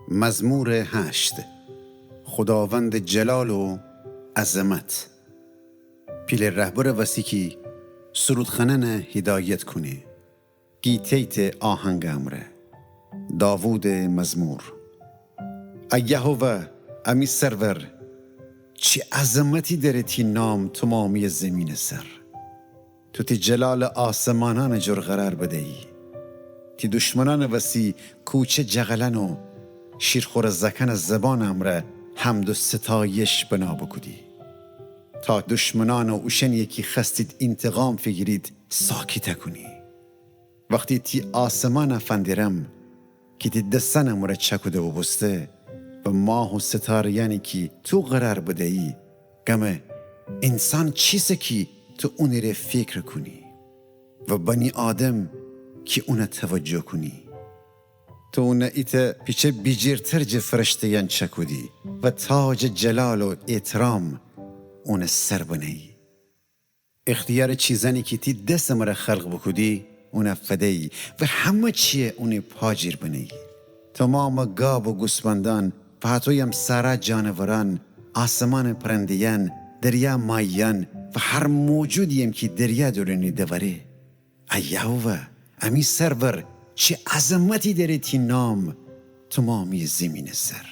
مزمور 8. خداوند جلال و عظمت. پیل رهبر وسیکی سرودخنن هدایت کنه. گیتیت آهنگ امره. داوود مزمور. ای یهوه امی سرور، چی عظمتی داره تی نام تمامی زمین سر. تو تی جلال آسمانان جر قرار بدهی، تی دشمنان وسی کوچه جغلن و شیرخور زکن زبان امره حمد و ستایش بنا بکدی. تا دشمنان و اوشن یکی خستید انتقام فگیرید ساکیت کنی. وقتی تی آسمان فندیرم که تی دستن امره چکده و بسته و ماه و ستاره یعنی که تو قرار بدهی، گمه انسان چیزه که تو اونی رو فکر کنی و بنی آدم که اونه توجه کنی. تو اونه ایت پیچه بیجیرتر جه فرشته ین چکودی و تاج جلال و احترام اونه سر بنهی. اختیار چیزانی که تی دست مره خلق بکودی اونه فدهی و همه چیه اونه پاجیر بنهی. تمام گاو و گوسفندان و حتی هم سره جانوران، آسمان پرندیان، دریا ماهیان و هر موجودیم که دریا دورنی دوره. ای یهوه امی سرور، چه عظمتی داره تی نام تمامی زمین سر.